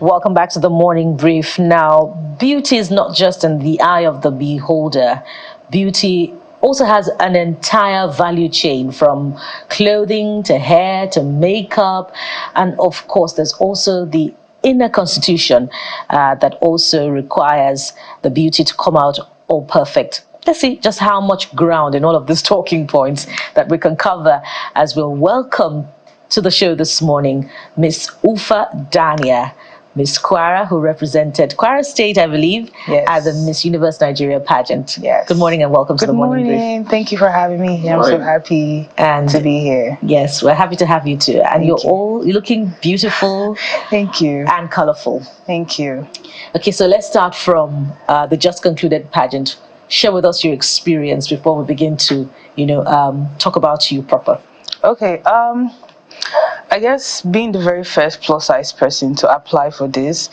Welcome back to the morning brief. Now, beauty is not just in the eye of the beholder. Beauty also has an entire value chain, from clothing to hair to makeup. And of course, there's also the inner constitution that also requires the beauty to come out all perfect. Let's see just how much ground in all of these talking points that we can cover as we'll welcome to the show this morning Miss Ufa Dania, Miss Kwara, who represented Kwara State, I believe, at the Miss Universe Nigeria pageant. Yes. Good morning and welcome to the morning brief. Thank you for having me here. I'm so happy to be here. Yes, we're happy to have you too. And you're looking beautiful. Thank you. And colorful. Thank you. Okay, so let's start from the just concluded pageant. Share with us your experience before we begin to, talk about you proper. Okay. I guess being the very first plus-size person to apply for this,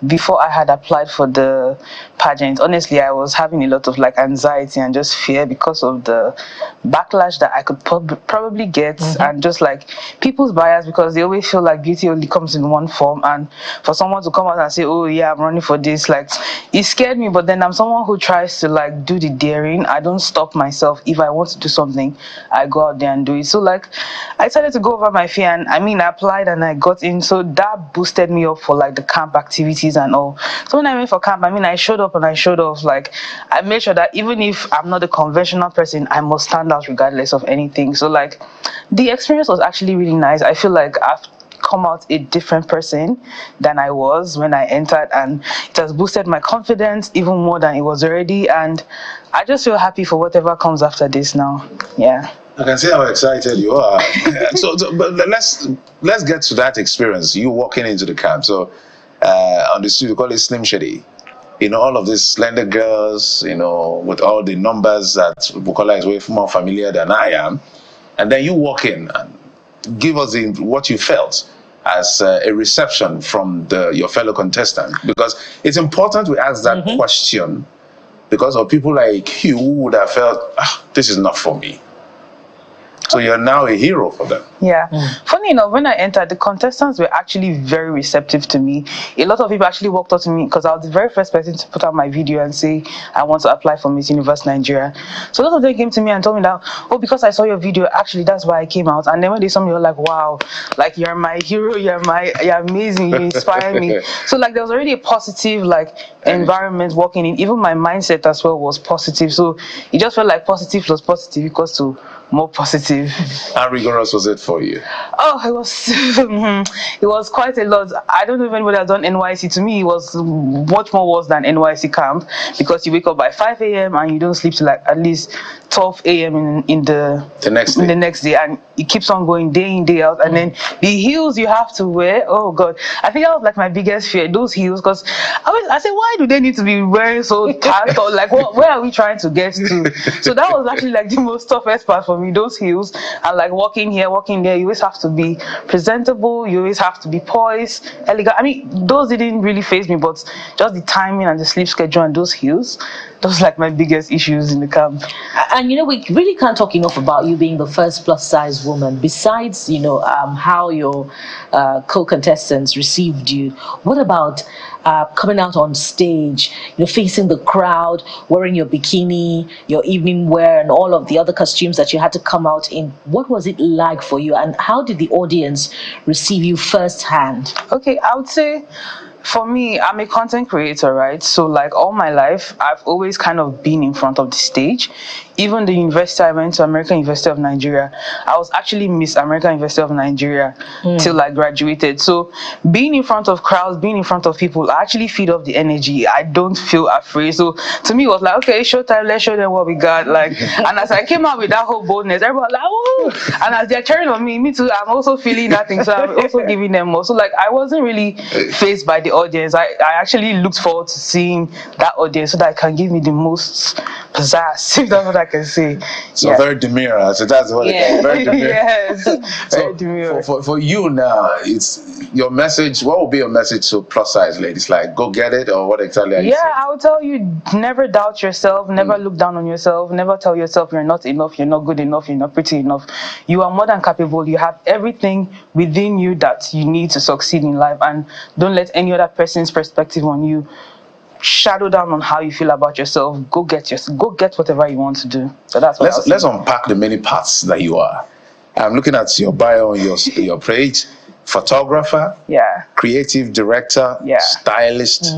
before I had applied for the pageant, honestly, I was having a lot of anxiety and just fear because of the backlash that I could probably get, and just people's bias, because they always feel like beauty only comes in one form, and for someone to come out and say, oh yeah, I'm running for this, it scared me. But then I'm someone who tries to do the daring. I don't stop myself. If I want to do something, I go out there and do it. So I decided to go over my fear, and I applied and I got in, so that boosted me up for the camp activities and all. So when I went for camp, I showed up and I showed off. I made sure that even if I'm not a conventional person, I must stand out regardless of anything. So the experience was actually really nice. I feel like I've come out a different person than I was when I entered, and it has boosted my confidence even more than it was already, and I just feel happy for whatever comes after this now. Yeah. I can see how excited you are. But let's get to that experience. You walking into the camp. So on the street, we call it Slim Shady. All of these slender girls, with all the numbers that Bukola is way more familiar than I am. And then you walk in and give us what you felt as a reception from your fellow contestant. Because it's important we ask that question, because of people like you who would have felt, this is not for me. So you're now a hero for them. Yeah. Funny enough, when I entered, the contestants were actually very receptive to me. A lot of people actually walked up to me, because I was the very first person to put out my video and say, I want to apply for Miss Universe Nigeria. So a lot of them came to me and told me that, because I saw your video, actually, that's why I came out. And then when they saw me, they were like, wow, you're my hero, you're amazing, you inspire me. So there was already a positive, environment walking in. Even my mindset as well was positive. So it just felt like positive plus positive equals to more positive. How rigorous was it for you? Oh, it was it was quite a lot. I don't know if anybody has done NYC. To me, it was much more worse than NYC camp, because you wake up by 5 a.m. and you don't sleep till at least 12 a.m. in the next day, and it keeps on going day in, day out. And then the heels you have to wear, oh god, I think that was my biggest fear, those heels, because I said, why do they need to be wearing so tight, or where are we trying to get to? So that was actually the most toughest part for me, those heels. And walking here, walking there, you always have to be presentable, you always have to be poised, elegant. Those didn't really faze me, but just the timing and the sleep schedule and those heels, those my biggest issues in the camp. And we really can't talk enough about you being the first plus-size woman. Besides, how your co-contestants received you, what about coming out on stage, facing the crowd, wearing your bikini, your evening wear, and all of the other costumes that you had to come out in? What was it like for you, and how did the audience receive you firsthand? Okay, I would say, for me, I'm a content creator, right? So all my life, I've always kind of been in front of the stage. Even the university I went to, American University of Nigeria, I was actually Miss American University of Nigeria till I graduated. So being in front of crowds, being in front of people, I actually feed off the energy. I don't feel afraid. So to me, it was okay, showtime, let's show them what we got. And as I came out with that whole boldness, everyone was woo! And as they're cheering on me too, I'm also feeling that thing. So I'm also giving them more. So I wasn't really faced by the audience. I actually looked forward to seeing that audience so that it can give me the most pizzazz, if that's what I can say. So very demure. So that's what Yeah. it very demure. Yes, very So demure. for you now, it's your message. What would be your message to plus size ladies? Like, go get it, or what exactly are you saying? I would tell you, never doubt yourself, never look down on yourself, never tell yourself you're not enough, you're not good enough, you're not pretty enough. You are more than capable. You have everything within you that you need to succeed in life, and don't let any other person's perspective on you shadow down on how you feel about yourself. Go get whatever you want to do. So that's what Let's unpack the many parts that you are. I'm looking at your bio on your page. Photographer, Yeah. creative director, Yeah. stylist,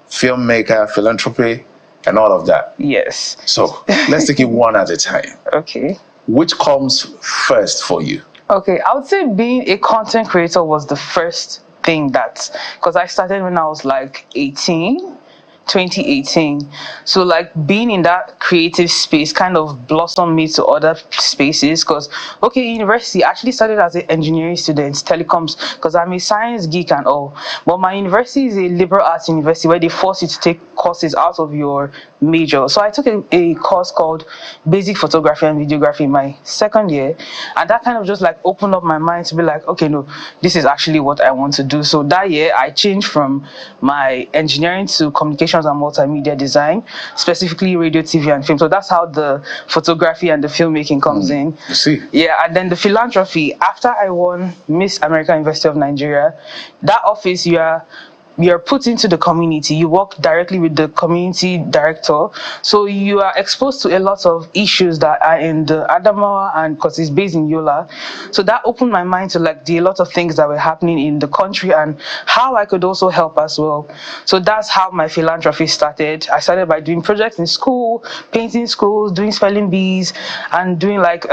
filmmaker, philanthropy, and all of that. Yes. So let's take it one at a time. Okay. Which comes first for you? Okay, I would say being a content creator was the first thing because I started when I was like 2018. So like being in that creative space kind of blossomed me to other spaces, because university, I actually started as an engineering student, telecoms, because I'm a science geek and all, but my university is a liberal arts university where they force you to take courses out of your major. So I took a course called basic photography and videography in my second year, and that kind of just like opened up my mind to be like, okay, no, this is actually what I want to do. So that year I changed from my engineering to communications and multimedia design, specifically radio, TV, and film. So that's how the photography and the filmmaking comes in. You see. Yeah, and then the philanthropy. After I won Miss America University of Nigeria, that office you're put into the community. You work directly with the community director, so you are exposed to a lot of issues that are in the Adamawa, and because it's based in Yola, so that opened my mind to like a lot of things that were happening in the country and how I could also help as well. So that's how my philanthropy started. I started by doing projects in school, painting schools, doing spelling bees, and doing like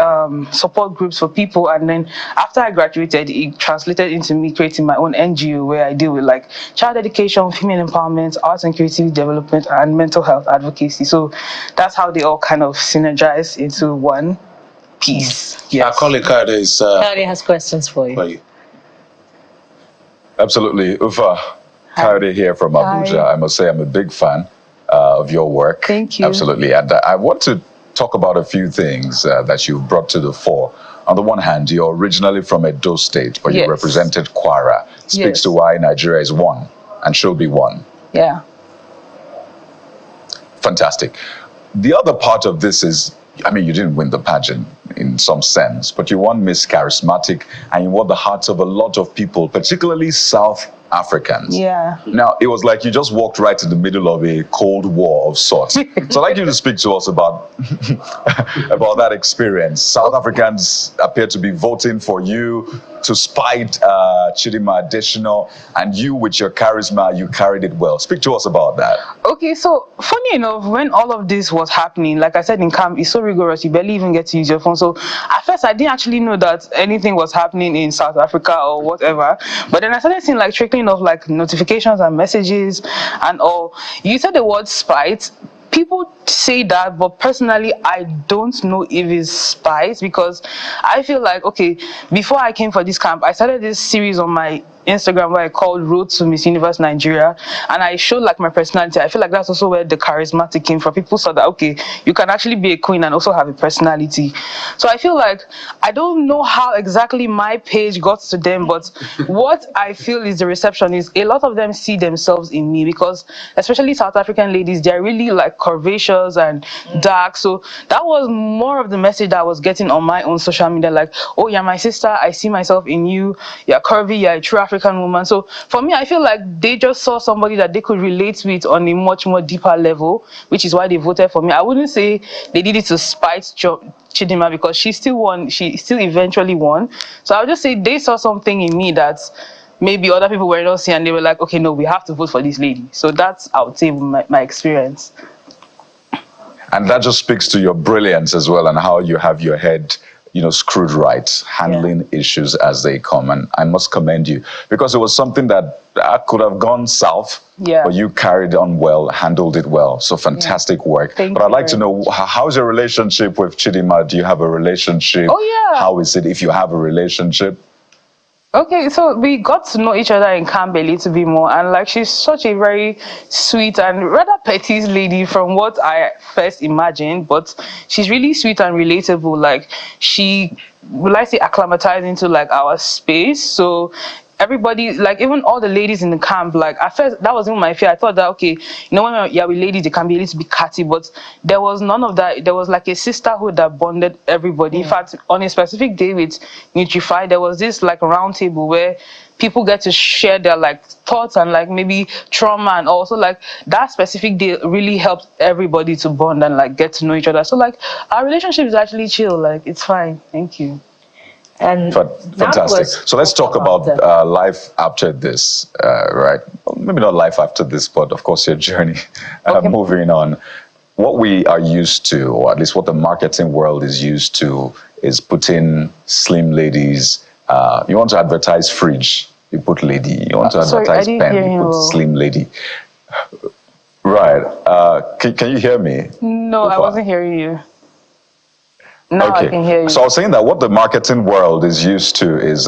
support groups for people. And then after I graduated, it translated into me creating my own NGO where I deal with like child education, female empowerment, arts and creativity development, and mental health advocacy. So that's how they all kind of synergize into one piece. Our colleague Kade is Kade has questions for you. for you. Absolutely. Ufa, Kade here from Abuja. Hi. I must say I'm a big fan of your work. Thank you. Absolutely. And I want to talk about a few things that you've brought to the fore. On the one hand, you're originally from Edo State, but you Yes. represented Kwara. Speaks Yes. to why Nigeria is one and should be one. Yeah. Fantastic. The other part of this is, I mean, you didn't win the pageant in some sense, but you won Miss Charismatic and you won the hearts of a lot of people, particularly South Africans. Yeah. Now, it was like you just walked right in the middle of a Cold War of sorts. So I'd like you to speak to us about, about that experience. South Africans appear to be voting for you to spite Chidy additional, and you with your charisma, you carried it well. Speak to us about that. Okay, so funny enough, when all of this was happening, like I said in camp, it's so rigorous, you barely even get to use your phone. So at first, I didn't actually know that anything was happening in South Africa or whatever. But then I started seeing like trickling of like notifications and messages and all. You said the word spite. People say that, but personally, I don't know if it's spies, because I feel like, okay, before I came for this camp, I started this series on my Instagram where I called Road to Miss Universe Nigeria, and I showed like my personality. I feel like that's also where the charismatic came from. People saw that, okay, you can actually be a queen and also have a personality. So I feel like, I don't know how exactly my page got to them, but what I feel is the reception is a lot of them see themselves in me, because especially South African ladies, they're really like curvaceous and dark. So that was more of the message that I was getting on my own social media, like, oh, you're my sister, I see myself in you, you're curvy, you're a true African woman. So for me, I feel like they just saw somebody that they could relate with on a much more deeper level, which is why they voted for me. I wouldn't say they did it to spite Chidima, because she still won, she still eventually won. So I would just say they saw something in me that maybe other people were not seeing, and they were like, okay, no, we have to vote for this lady. So that's, I would say, my experience. And that just speaks to your brilliance as well, and how you have your head, you know, screwed right, handling issues as they come. And I must commend you, because it was something that could have gone south, but you carried on well, handled it well. So fantastic work. Thank but I'd you like to know, how's your relationship with Chidima? Do you have a relationship? Oh, yeah. How is it if you have a relationship? Okay, so we got to know each other in camp a little bit more, and like she's such a very sweet and rather petite lady from what I first imagined, but she's really sweet and relatable. Like she, will I say, acclimatized into like our space. So everybody, like even all the ladies in the camp, like at first that was even my fear. I thought that okay, when you're with ladies, they can be a little bit catty, but there was none of that. There was like a sisterhood that bonded everybody. In fact, on a specific day with Nutrify, there was this like round table where people get to share their like thoughts and like maybe trauma, and also like that specific day really helped everybody to bond and like get to know each other. So like our relationship is actually chill. Like it's fine. Thank you. And fantastic. So let's talk about life after this, right? Well, maybe not life after this, but of course your journey. Okay. Moving on. What we are used to, or at least what the marketing world is used to, is putting slim ladies. You want to advertise fridge, you put lady. You want to advertise pen, you put slim lady. Right. Can you hear me? No, I wasn't hearing you. Now I can hear you. So I was saying that what the marketing world is used to is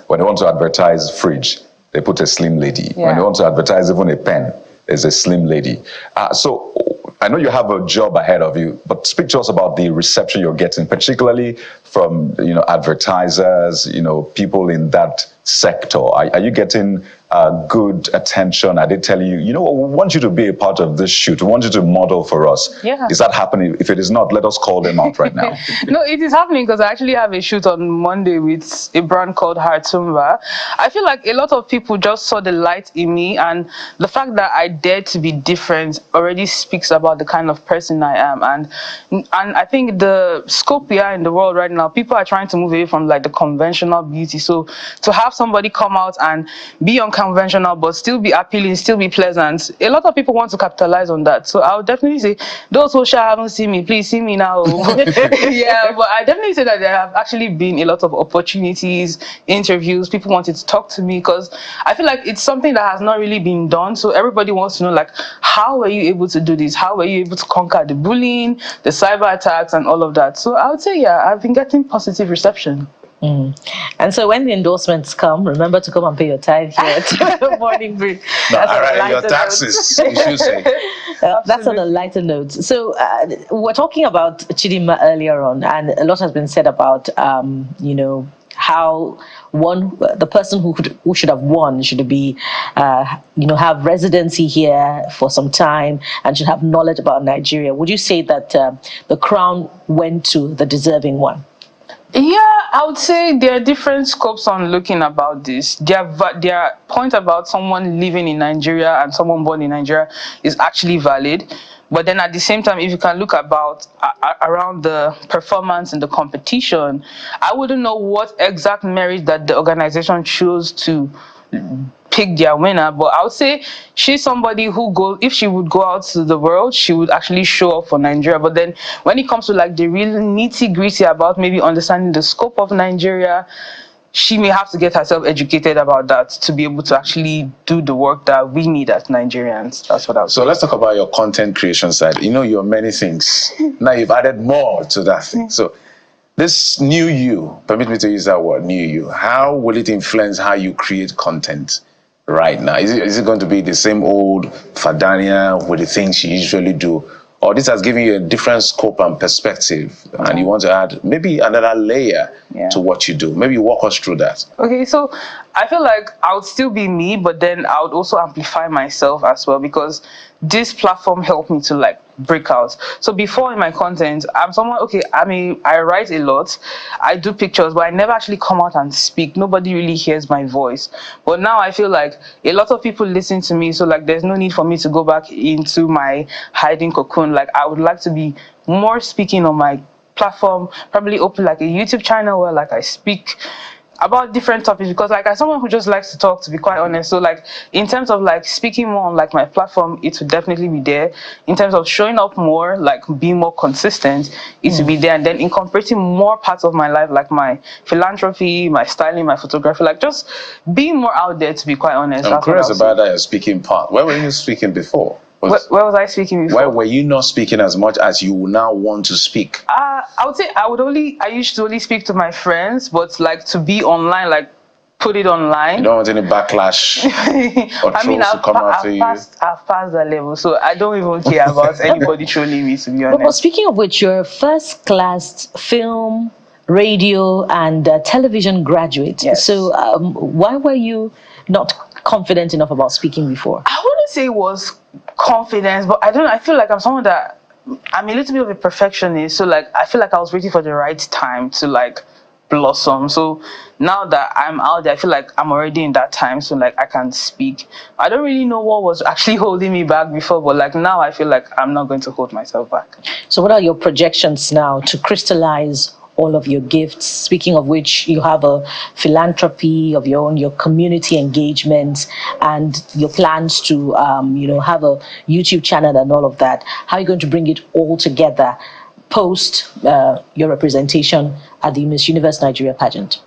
when they want to advertise fridge, they put a slim lady. Yeah. When they want to advertise even a pen, there's a slim lady. So I know you have a job ahead of you, but speak to us about the reception you're getting, particularly from advertisers, people in that sector. Are you getting good attention? Are they telling you, we want you to be a part of this shoot. We want you to model for us. Yeah. Is that happening? If it is not, let us call them out right now. No, it is happening because I actually have a shoot on Monday with a brand called Hartumba. I feel like a lot of people just saw the light in me, and the fact that I dared to be different already speaks about the kind of person I am. And I think the scope we are in the world right now, people are trying to move away from like the conventional beauty. So to have somebody come out and be unconventional but still be appealing, still be pleasant, a lot of people want to capitalize on that. So I would definitely say those who haven't seen me, please see me now. Yeah, but I definitely say that there have actually been a lot of opportunities, interviews, people wanted to talk to me because I feel like it's something that has not really been done. So everybody wants to know, like, how were you able to do this? How were you able to conquer the bullying, the cyber attacks, and all of that? So I would say, yeah, I've been getting positive reception. And so when the endorsements come, remember to come and pay your tithe here at Morning Brief. No, all right, your taxes, you should say. That's on a lighter note. So we're talking about Chidima earlier on, and a lot has been said about, how the person who should have won should be, have residency here for some time and should have knowledge about Nigeria. Would you say that the crown went to the deserving one? Yeah, I would say there are different scopes on looking about this. Their point about someone living in Nigeria and someone born in Nigeria is actually valid. But then at the same time, if you can look about around the performance and the competition, I wouldn't know what exact merit that the organization chose to pick their winner, but I would say she's somebody who if she would go out to the world, she would actually show up for Nigeria. But then when it comes to like the real nitty gritty about maybe understanding the scope of Nigeria, she may have to get herself educated about that to be able to actually do the work that we need as Nigerians. That's what I would say. So let's talk about your content creation side. You're many things. Now you've added more to that thing. So this new you, permit me to use that word, new you, how will it influence how you create content right now? Is it going to be the same old Ufa Dania with the things you usually do? Or this has given you a different scope and perspective, and you want to add maybe another layer to what you do? Maybe walk us through that. Okay, so I feel like I would still be me, but then I would also amplify myself as well, because this platform helped me to like break out. So before in my content, I'm someone, I write a lot, I do pictures, but I never actually come out and speak. Nobody really hears my voice. But now I feel like a lot of people listen to me, so like there's no need for me to go back into my hiding cocoon. Like I would like to be more speaking on my platform, probably open like a YouTube channel where like I speak about different topics, because like as someone who just likes to talk, to be quite honest, so like in terms of like speaking more on like my platform, it would definitely be there. In terms of showing up more, like being more consistent, it would be there. And then incorporating more parts of my life, like my philanthropy, my styling, my photography, like just being more out there, to be quite honest. I'm curious about that speaking part. Where were you speaking before? Where was I speaking before? Why were you not speaking as much as you now want to speak? I would say I used to only speak to my friends, but like to be online, like put it online. You don't want any backlash or trolls to come after you. I've passed that level, so I don't even care about anybody trolling me, to be honest. But speaking of which, you're a first-class film, radio, and television graduate. Yes. So why were you not confident enough about speaking before? I wouldn't say it was confidence, but I feel like I'm someone that I'm a little bit of a perfectionist. So like I feel like I was waiting for the right time to like blossom. So now that I'm out there, I feel like I'm already in that time, so like I can speak. I don't really know what was actually holding me back before, but like now I feel like I'm not going to hold myself back. So what are your projections now to crystallize all of your gifts? Speaking of which, you have a philanthropy of your own, your community engagement, and your plans to have a YouTube channel and all of that. How are you going to bring it all together post your representation at the Miss Universe Nigeria pageant?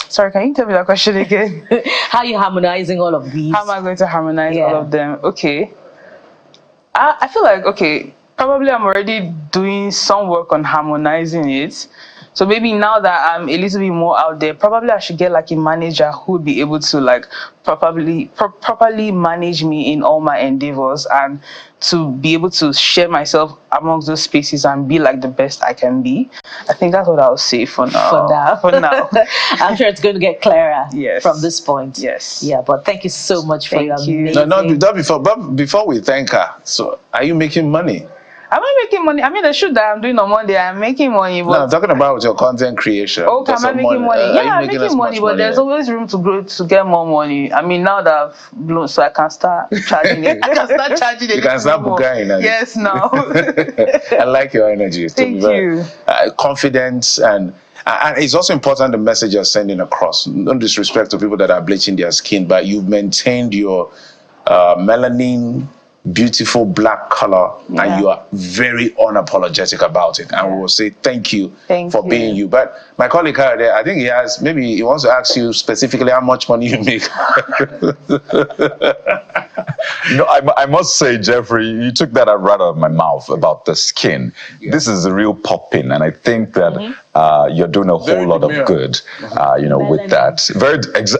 Sorry, can you tell me that question again? How are you harmonizing all of these? How am I going to harmonize all of them? Okay. I feel like, okay, probably I'm already doing some work on harmonizing it. So maybe now that I'm a little bit more out there, probably I should get like a manager who would be able to like properly manage me in all my endeavors, and to be able to share myself amongst those spaces and be like the best I can be. I think that's what I'll say for now. For now. I'm sure it's going to get clearer Yes. from this point. Yes. Yeah, but thank you so much for your amazing... No, not before. But before we thank her, so are you making money? Am I making money? I mean, the shoot that I'm doing on Monday, I'm making money. But No, I'm talking about your content creation. okay, am I making money? Yeah, I'm making money, but there's always room to grow to get more money. I mean, now that I've blown, so I can start charging it. I can start charging it. You can start booking. Yes, now. I like your energy. Thank you. Confidence, and it's also important the message you're sending across. No disrespect to people that are bleaching their skin, but you've maintained your melanin, beautiful black color, and you are very unapologetic about it. And we will say thank you for being you. But my colleague here, I think he wants to ask you specifically how much money you make. No, I must say, Jeffrey, you took that right out of my mouth about the skin. Yeah. This is a real popping, and I think that you're doing a whole lot of good, with that.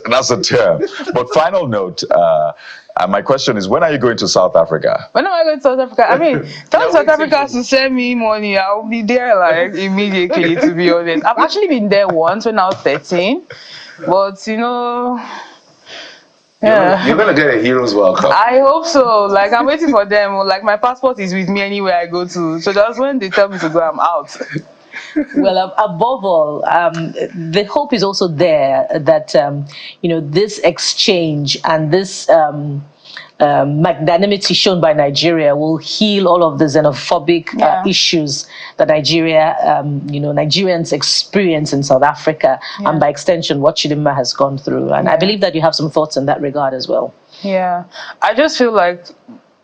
That's a term. But final note, my question is, when are you going to South Africa? When am I going to South Africa? I mean, tell South Africa to send me money. I'll be there like immediately, to be honest. I've actually been there once when I was 13, but yeah. You're gonna get a hero's welcome. I hope so. Like, I'm waiting for them. Like, my passport is with me anywhere I go to. So that's when they tell me to go, I'm out. Well, above all, the hope is also there that this exchange and this magnanimity shown by Nigeria will heal all of the xenophobic issues that Nigerians experience in South Africa, and by extension, what Chidimma has gone through. And I believe that you have some thoughts in that regard as well. Yeah, I just feel like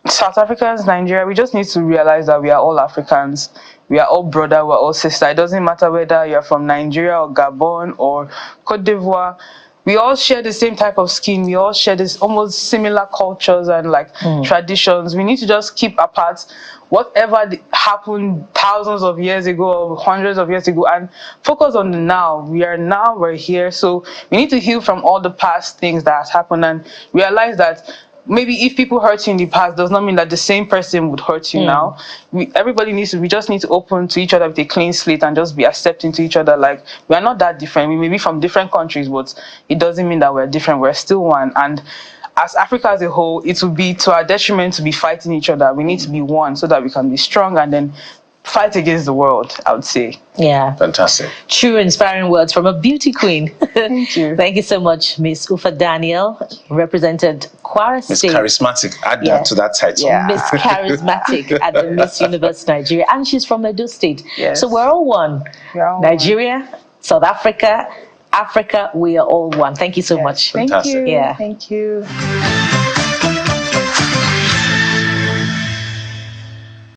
South Africans, Nigeria, we just need to realize that we are all Africans. We are all brother, we're all sister. It doesn't matter whether you're from Nigeria or Gabon or Cote d'Ivoire. We all share the same type of skin. We all share this almost similar cultures and traditions. We need to just keep apart whatever happened thousands of years ago or hundreds of years ago, and focus on the now. We're here. So we need to heal from all the past things that has happened and realize that maybe if people hurt you in the past does not mean that the same person would hurt you now. We just need to open to each other with a clean slate and just be accepting to each other. Like, we are not that different. We may be from different countries, but it doesn't mean that we're different. We're still one. And as Africa as a whole, it would be to our detriment to be fighting each other. We need to be one so that we can be strong and then fight against the world, I would say. Yeah. Fantastic. True inspiring words from a beauty queen. Thank you. Thank you so much, Miss Ufa Daniel, represented Kwara State. Miss Charismatic. Add that to that title. Yeah. Miss Charismatic at the Miss Universe Nigeria. And she's from Edo State. Yes. So we're all one. Nigeria, South Africa, we are all one. Thank you so much. Thank you. Yeah. Thank you.